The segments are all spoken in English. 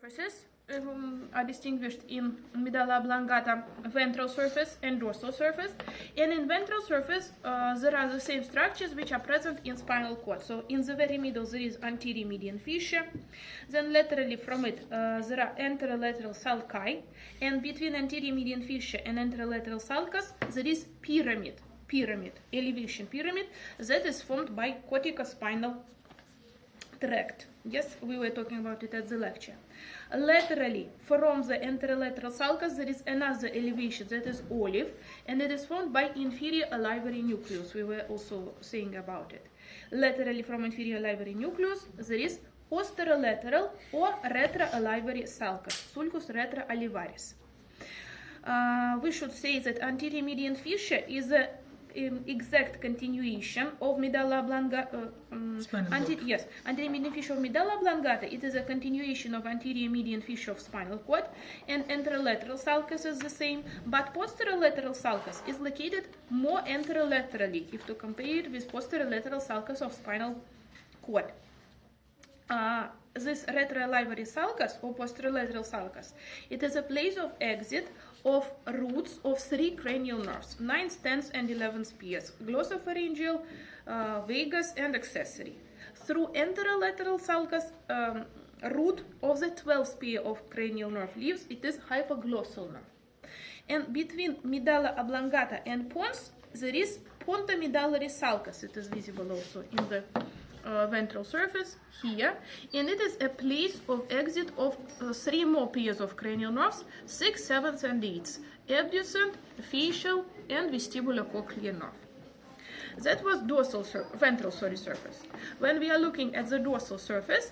Surfaces are distinguished in medulla oblongata ventral surface and dorsal surface. And in ventral surface, there are the same structures which are present in spinal cord. So in the very middle, there is anterior median fissure. Then laterally from it, there are anterolateral sulci. And between anterior median fissure and anterolateral sulcus, there is pyramid, elevation pyramid, that is formed by corticospinal tract. Yes, we were talking about it at the lecture. Laterally, from the anterolateral sulcus, there is another elevation that is olive, and it is formed by inferior olivary nucleus. We were also saying about it. Laterally from inferior olivary nucleus, there is posterolateral or retroolivary sulcus, sulcus retroolivaris. We should say that anterior median fissure is a exact continuation of medulla oblongata. Anterior median fissure of medulla oblongata. It is a continuation of anterior median fissure of spinal cord, and anterolateral sulcus is the same, but posterolateral sulcus is located more anterolaterally if to compare it with posterolateral sulcus of spinal cord. This retroolivary sulcus or posterolateral sulcus, it is a place of exit of roots of 3 cranial nerves, 9th, 10th, and 11th pairs, glossopharyngeal, vagus, and accessory. Through anterolateral sulcus, root of the 12th pair of cranial nerve leaves, it is hypoglossal nerve. And between medulla oblongata and pons, there is pontomedullary sulcus. It is visible also in the ventral surface here, and it is a place of exit of 3 more pairs of cranial nerves, 6th, 7th, and 8th, abducent, facial, and vestibulocochlear nerve. That was ventral surface. When we are looking at the dorsal surface,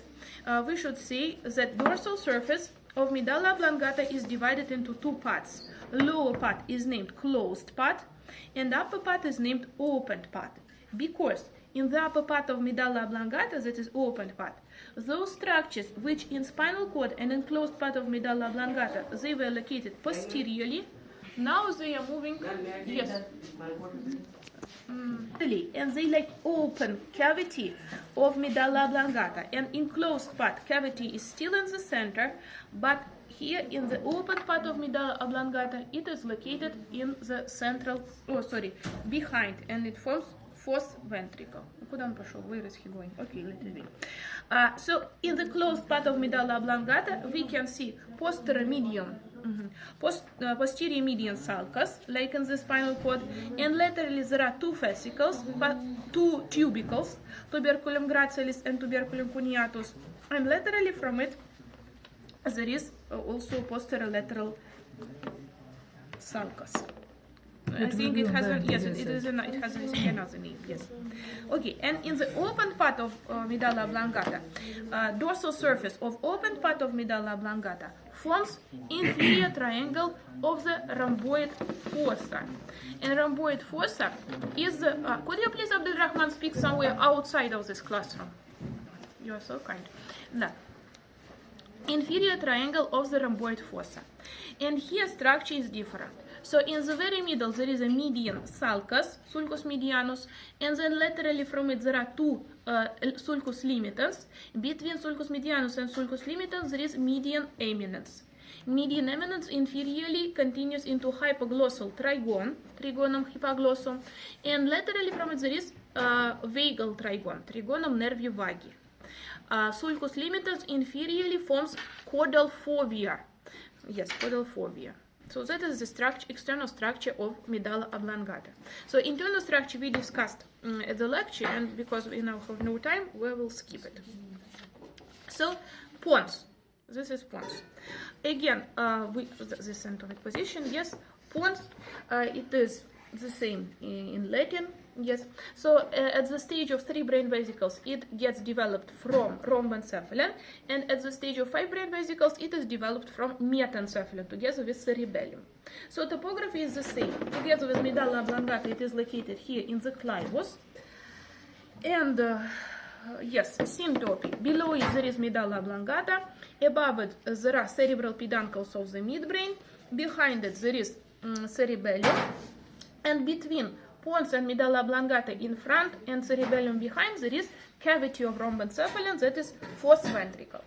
we should say that dorsal surface of medulla oblongata is divided into 2 parts. Lower part is named closed part, and upper part is named opened part, because in the upper part of medulla oblongata, that is opened part, those structures which in spinal cord and in closed part of medulla oblongata, they were located posteriorly, now they are moving, yes, and they like open cavity of medulla oblongata, and in closed part, cavity is still in the center, but here in the open part of medulla oblongata, it is located in the central, behind, and it forms fourth ventricle. Куда он пошел? Where is he going? Okay, let it be. So in the closed part of medulla oblongata, we can see posterior median sulcus, like in the spinal cord, and laterally there are 2 fascicles, 2 tubercles, tuberculum gracilis and tuberculum cuneatus, and laterally from it there is also posterolateral sulcus. I think it has another name, yes. Okay, and in the open part of medulla oblongata, dorsal surface of open part of medulla oblongata forms inferior triangle of the rhomboid fossa. And rhomboid fossa is the, could you please, Abdul Rahman, speak somewhere outside of this classroom? You are so kind. No. Inferior triangle of the rhomboid fossa. And here structure is different. So in the very middle there is a median sulcus, sulcus medianus, and then laterally from it there are 2 sulcus limitans. Between sulcus medianus and sulcus limitans there is median eminence. Median eminence inferiorly continues into hypoglossal trigon, trigonum hypoglossum, and laterally from it there is vagal trigon, trigonum nervi vagi. Sulcus limitans inferiorly forms caudal fovea. Yes, caudal fovea. So that is the structure, external structure of medulla oblongata. So internal structure we discussed at the lecture, and because we now have no time, we will skip it. So pons, this is pons. Again, the centroid position, yes, pons, it is the same in Latin, yes. So at the stage of 3 brain vesicles, it gets developed from rhombencephalon, and at the stage of 5 brain vesicles, it is developed from metencephalon together with cerebellum. So topography is the same. Together with medulla oblongata, it is located here in the clivus, and yes, syntope. Below it there is medulla oblongata. Above it there are cerebral peduncles of the midbrain. Behind it there is cerebellum. And between pons and medulla oblongata in front and cerebellum behind, there is cavity of rhombencephalon, that is fourth ventricle.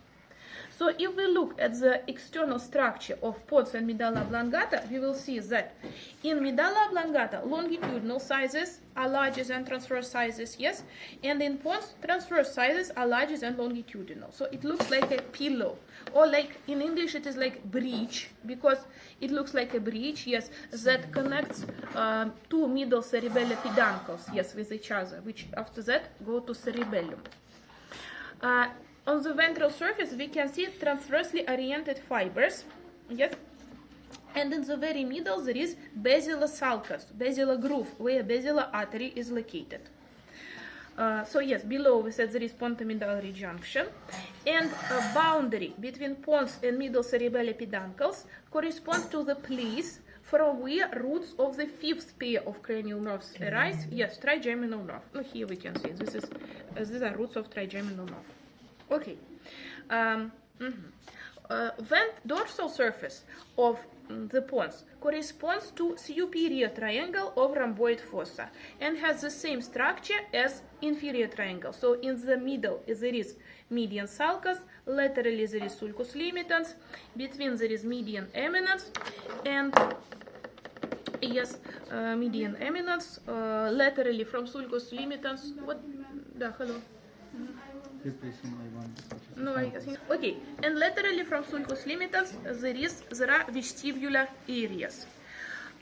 So if we look at the external structure of pons and medulla oblongata, we will see that in medulla oblongata, longitudinal sizes are larger than transverse sizes, yes, and in pons, transverse sizes are larger than longitudinal. So it looks like a pillow, or like in English it is like bridge, because it looks like a bridge, yes, that connects two middle cerebellar peduncles, yes, with each other, which after that go to cerebellum. On the ventral surface, we can see transversely oriented fibers, yes, and in the very middle there is basilar sulcus, basilar groove, where basilar artery is located. So yes, below we said there is pontomedullary junction, and a boundary between pons and middle cerebellar peduncles corresponds to the place from where roots of the fifth pair of cranial nerves arise. Yes, trigeminal nerve. Oh, here we can see these are roots of trigeminal nerve. Okay. Dorsal surface of the pons corresponds to superior triangle of rhomboid fossa and has the same structure as inferior triangle. So in the middle there is median sulcus, laterally there is sulcus limitans, between there is median eminence, and yes, median eminence, laterally from sulcus limitans. What? Hello. No, I think okay. And laterally from sulcus limitans, there are vestibular areas.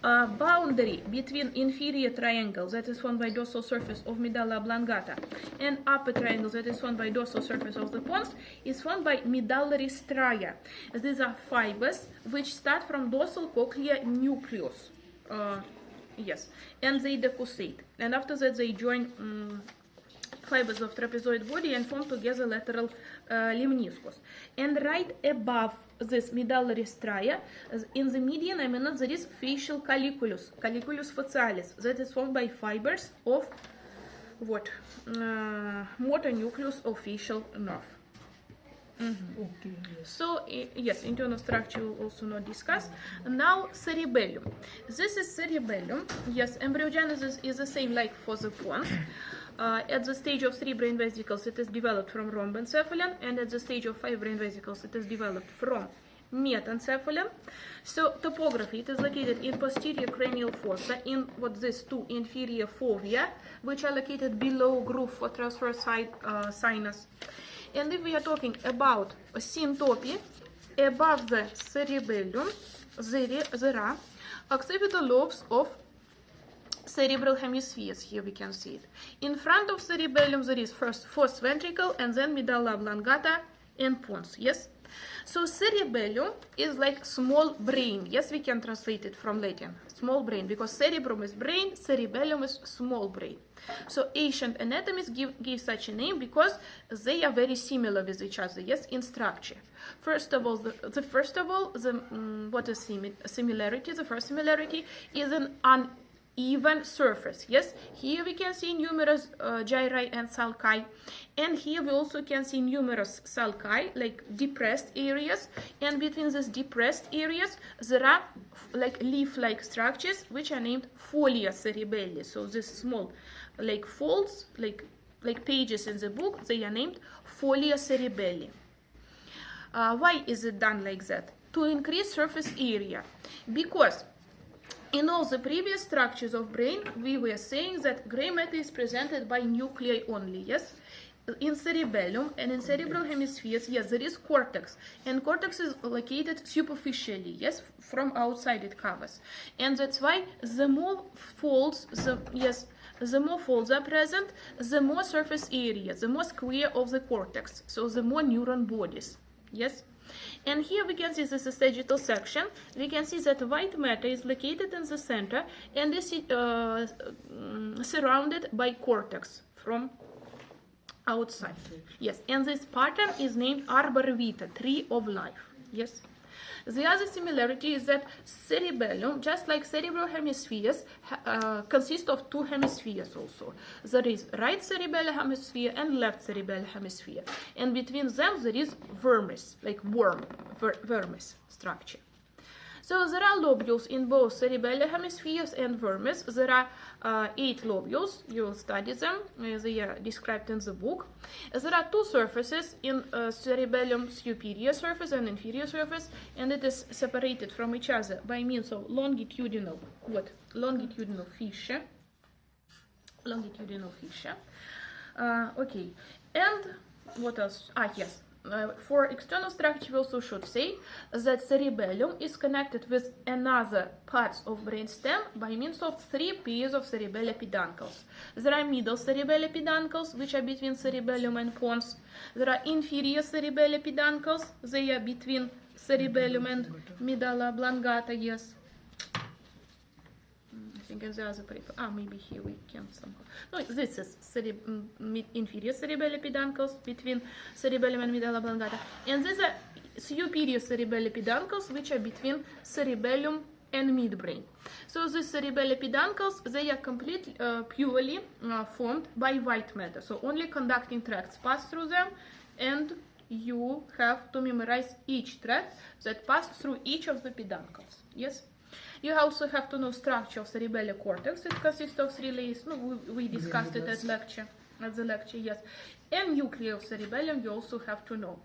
Boundary between inferior triangle, that is formed by dorsal surface of medulla oblongata, and upper triangle, that is formed by dorsal surface of the pons, is formed by medullary stria. These are fibers which start from dorsal cochlear nucleus. Yes, and they decussate, and after that they join fibers of trapezoid body and form together lateral lemniscus. And right above this medullary stria, in the median eminence, there is facial colliculus, colliculus facialis, that is formed by fibers of what? Motor nucleus of facial nerve. Okay, yes. So, yes, internal structure we'll also not discuss. Now, cerebellum. This is cerebellum. Yes, embryogenesis is the same like for the pons. At the stage of 3 brain vesicles, it is developed from rhombencephalon, and at the stage of 5 brain vesicles, it is developed from metencephalon. So, topography, it is located in posterior cranial fossa, in what these two inferior fovea, which are located below groove for transverse side sinus. And if we are talking about syntopy, above the cerebellum, there are occipital lobes of cerebral hemispheres. Here we can see it. In front of cerebellum, there is first fourth ventricle, and then medulla oblongata and pons. Yes. So cerebellum is like small brain. Yes, we can translate it from Latin. Small brain, because cerebrum is brain, cerebellum is small brain. So ancient anatomists give such a name because they are very similar with each other. Yes, in structure. First of all, what is similarity? The first similarity is an uneven surface. Yes, here we can see numerous gyri and sulci, and here we also can see numerous sulci, like depressed areas, and between these depressed areas there are like leaf-like structures which are named folia cerebelli. So these small like folds, like pages in the book, they are named folia cerebelli. Why is it done like that? To increase surface area, because in all the previous structures of brain, we were saying that gray matter is presented by nuclei only, yes? In cerebellum and in cerebral hemispheres, yes, there is cortex, and cortex is located superficially, yes, from outside it covers. And that's why the more folds, the more folds are present, the more surface area, the more square of the cortex, so the more neuron bodies, yes? And here we can see this is sagittal section. We can see that white matter is located in the center and is surrounded by cortex from outside. Yes, and this pattern is named arbor vitae, tree of life. Yes. The other similarity is that cerebellum, just like cerebral hemispheres, consists of two hemispheres also. There is right cerebellar hemisphere and left cerebellar hemisphere. And between them there is vermis, like worm, vermis structure. So there are lobules in both cerebellar hemispheres and vermis. There are 8 lobules. You will study them. They are described in the book. There are 2 surfaces in cerebellum, superior surface and inferior surface, and it is separated from each other by means of longitudinal fissure. Okay, and what else? Yes. For external structure, we also should say that cerebellum is connected with another parts of brainstem by means of 3 pairs of cerebellar peduncles. There are middle cerebellar peduncles, which are between cerebellum and pons. There are inferior cerebellar peduncles. They are between cerebellum and medulla oblongata. Yes. I think in the other paper. Maybe here we can somehow. No, this is inferior cerebellar peduncles between cerebellum and medulla oblongata, and these are superior cerebellar peduncles, which are between cerebellum and midbrain. So the cerebellar peduncles, they are completely purely formed by white matter. So only conducting tracts pass through them, and you have to memorize each tract that passes through each of the peduncles. Yes. You also have to know structure of cerebellar cortex. It consists of 3 layers. No, we discussed it at the lecture, yes. And nucleus of cerebellum you also have to know.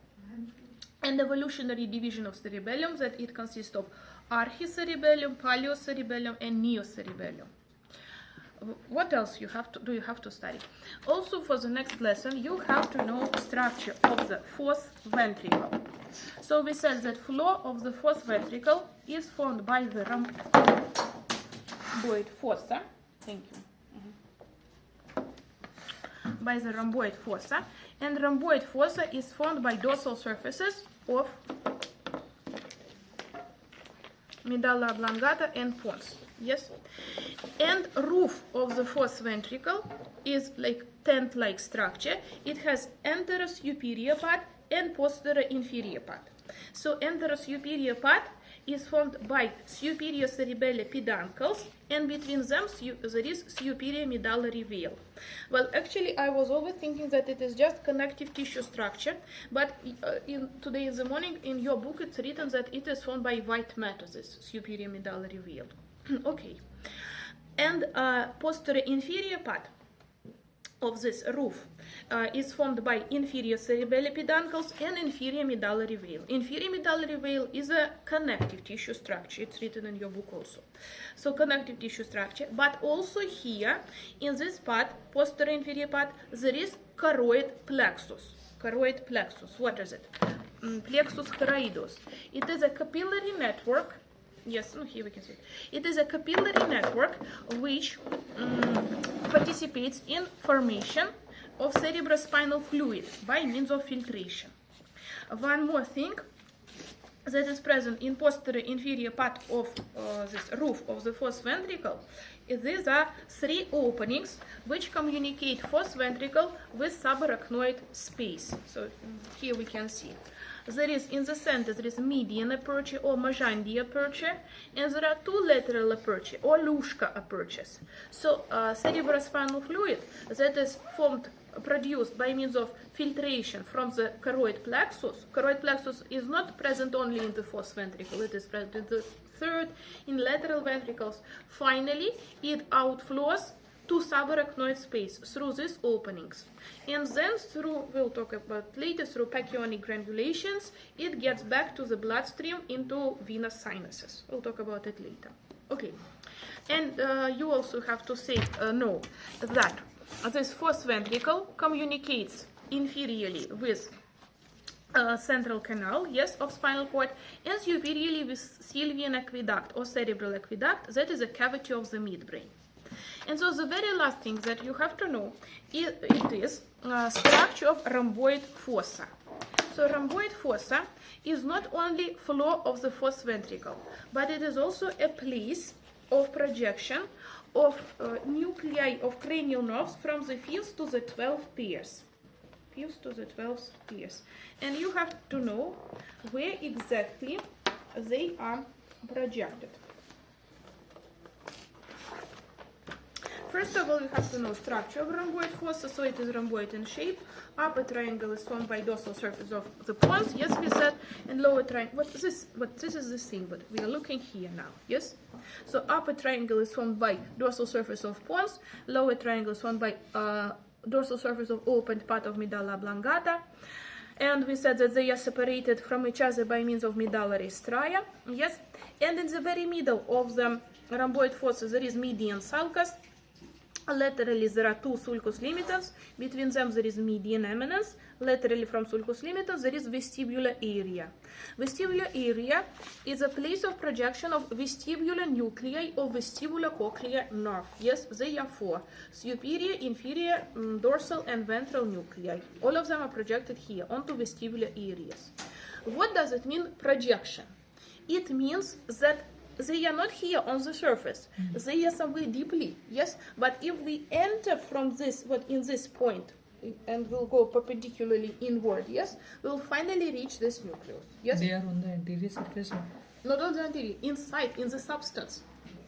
And evolutionary division of cerebellum, that it consists of archicerebellum, paleocerebellum, and neocerebellum. What else you have to study? Also, for the next lesson, you have to know structure of the fourth ventricle. So we said that floor of the fourth ventricle is formed by the rhomboid fossa. Thank you. By the rhomboid fossa, and rhomboid fossa is formed by dorsal surfaces of medulla oblongata and pons. Yes, and roof of the fourth ventricle is like tent-like structure. It has anterior superior part and posterior inferior part. So anterior superior part is formed by superior cerebellar peduncles, and between them there is superior medullary veil. Well, actually, I was always thinking that it is just connective tissue structure, but today in the morning in your book it's written that it is formed by white matter, this superior medullary veil. Okay, and posterior inferior part of this roof is formed by inferior cerebellar peduncles and inferior medullary veil. Inferior medullary veil is a connective tissue structure. It's written in your book also. So connective tissue structure, but also here in this part, posterior inferior part, there is choroid plexus. Choroid plexus. What is it? Plexus choroideus. It is a capillary network. Yes, here we can see it. It is a capillary network which participates in formation of cerebrospinal fluid by means of filtration. One more thing that is present in posterior inferior part of this roof of the fourth ventricle, these are 3 openings which communicate fourth ventricle with subarachnoid space. So here we can see. There is in the center, there is median aperture or Magendie aperture, and there are 2 lateral aperture or Luschka apertures. So cerebrospinal fluid that is produced by means of filtration from the choroid plexus. Choroid plexus is not present only in the fourth ventricle, it is present in the third, in lateral ventricles. Finally, it outflows to subarachnoid space through these openings, and then through, we'll talk about later, through pachyonic granulations, it gets back to the bloodstream into venous sinuses. We'll talk about it later. Okay, and you also have to say know that this fourth ventricle communicates inferiorly with central canal, yes, of spinal cord, and superiorly with sylvian aqueduct or cerebral aqueduct, that is a cavity of the midbrain. And so the very last thing that you have to know is structure of rhomboid fossa. So rhomboid fossa is not only floor of the fourth ventricle, but it is also a place of projection of nuclei of cranial nerves from the 5th to the 12th pairs. 5th to the 12th pairs. And you have to know where exactly they are projected. first of all, you have to know structure of rhomboid fossa. So it is rhomboid in shape. Upper triangle is formed by dorsal surface of the pons. Yes, we said. And lower triangle. What this is the thing, but we are looking here now. Yes. So upper triangle is formed by dorsal surface of pons. Lower triangle is formed by dorsal surface of opened part of medulla oblongata. And we said that they are separated from each other by means of medullary stria. Yes. And in the very middle of the rhomboid fossa there is median sulcus. Laterally there are two sulcus limitans. Between them there is median eminence. Laterally from sulcus limitans there is vestibular area. Vestibular area is a place of projection of vestibular nuclei of vestibulocochlear nerve. Yes, they are four: superior, inferior, dorsal and ventral nuclei. All of them are projected here onto vestibular areas. What does it mean, projection? It means that they are not here on the surface. They are somewhere deeply, yes? But if we enter from this, in this point, and we'll go perpendicularly inward, yes? We'll finally reach this nucleus, yes? They are on the anterior surface? Not on the anterior, inside, in the substance.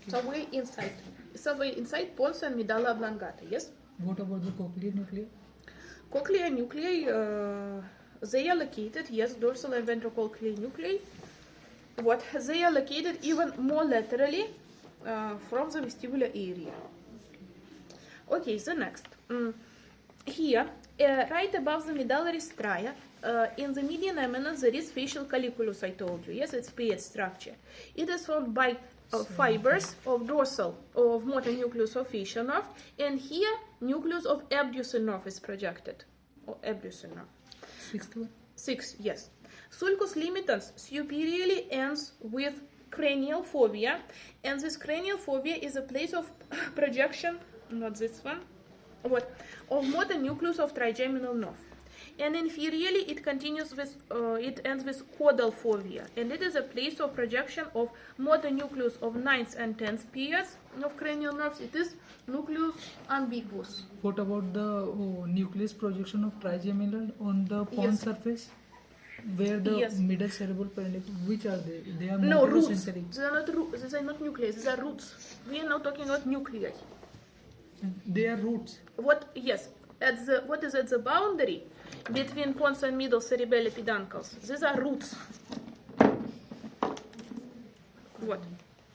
Somewhere inside pons and medulla oblongata, yes? What about the cochlear nuclei? Cochlear nuclei, they are located, yes, dorsal and ventral cochlear nuclei. What they are located even more laterally from the vestibular area. Okay, the next. Here, right above the medullary stria, in the median eminence, there is facial colliculus, I told you. Yes, it's paired structure. It is formed by fibers of dorsal, of motor nucleus of facial nerve, and here, nucleus of abducens nerve is projected, or abducens nerve. Sixth one? Six, yes. Sulcus limitans superiorly ends with cranial fovea, and this cranial fovea is a place of projection, not this one, what, of motor nucleus of trigeminal nerve. And inferiorly it continues with, it ends with caudal fovea, and it is a place of projection of motor nucleus of 9th and 10th pairs of cranial nerves. It is nucleus ambiguus. What about the nucleus projection of trigeminal on the pons surface? Where the middle cerebral perineum, which are they? They are no roots. These are not roots. These are not nuclei. These are roots. We are now talking about nuclei. They are roots. What? Yes. What is at the boundary between pons and middle cerebellar peduncles? These are roots. What?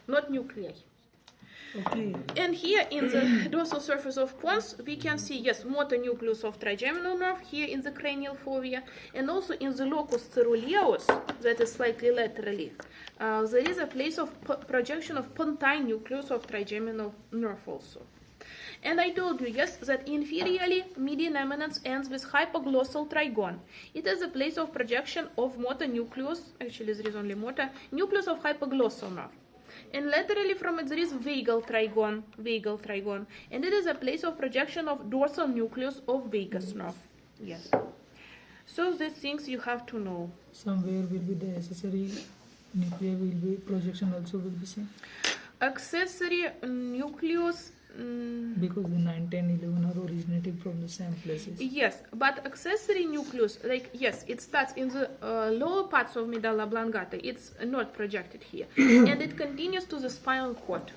Not nuclei. Okay. And here in the dorsal surface of pons, we can see, yes, motor nucleus of trigeminal nerve here in the cranial fovea, and also in the locus ceruleus, that is slightly laterally, there is a place of projection of pontine nucleus of trigeminal nerve also. And I told you, yes, that inferiorly median eminence ends with hypoglossal trigone. It is a place of projection of motor nucleus, actually there is only motor, nucleus of hypoglossal nerve. And laterally from it there is vagal trigone, and it is a place of projection of dorsal nucleus of vagus nerve. Yes. So these things you have to know. Somewhere will be the accessory nuclei will be projection also will be same. Accessory nucleus. Because the 9, 10, 11 are originating from the same places. Yes, but accessory nucleus, like, yes, it starts in the lower parts of medulla oblongata. It's not projected here. And it continues to the spinal cord.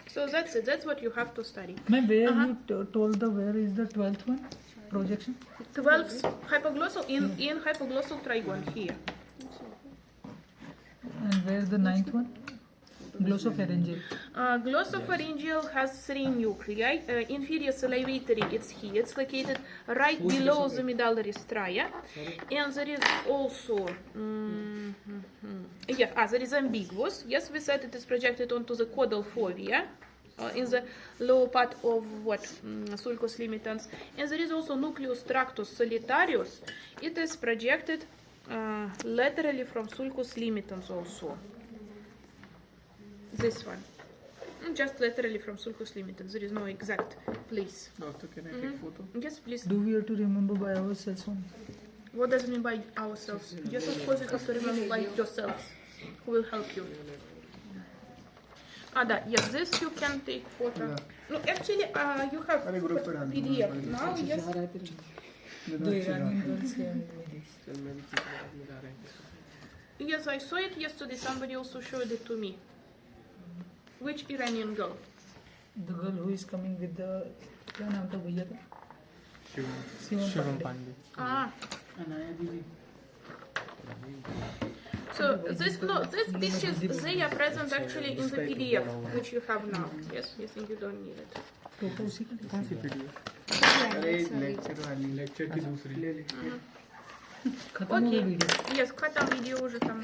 So that's it. That's what you have to study. Ma'am, where you told where is the 12th one? Projection? 12th hypoglossal, in hypoglossal trigone here. And where's the 9th one? Glossopharyngeal. Glossopharyngeal has 3 nuclei. Inferior salivatory, it's here. It's located right below the medullary stria. And there is also, there is ambiguous. Yes, we said it is projected onto the caudal fovea. In the lower part of sulcus limitans. And there is also nucleus tractus solitarius. It is projected laterally from sulcus limitans also. This one. Just laterally from sulcus limitans. There is no exact place. Doctor, can I take photo? Yes, please. Do we have to remember by ourselves only? What does it mean by ourselves? Yes, of course you have to remember by yourselves. Who will help you? Yes, this you can take photo. Yeah. No, actually, you have PDF now, yes. Yes, I saw it yesterday. Somebody also showed it to me. Which Iranian girl? the girl who is coming with the क्या नाम था भैया का Shivam Pandey. Ah. So this pictures they are present actually in the PDF which you have now. Yes, you think you don't need it. Photo उसी का कौन सी PDF? अरे lecture की दूसरी. खत्म हो गई Okay. वीडियो Yes, खत्म वीडियो уже там.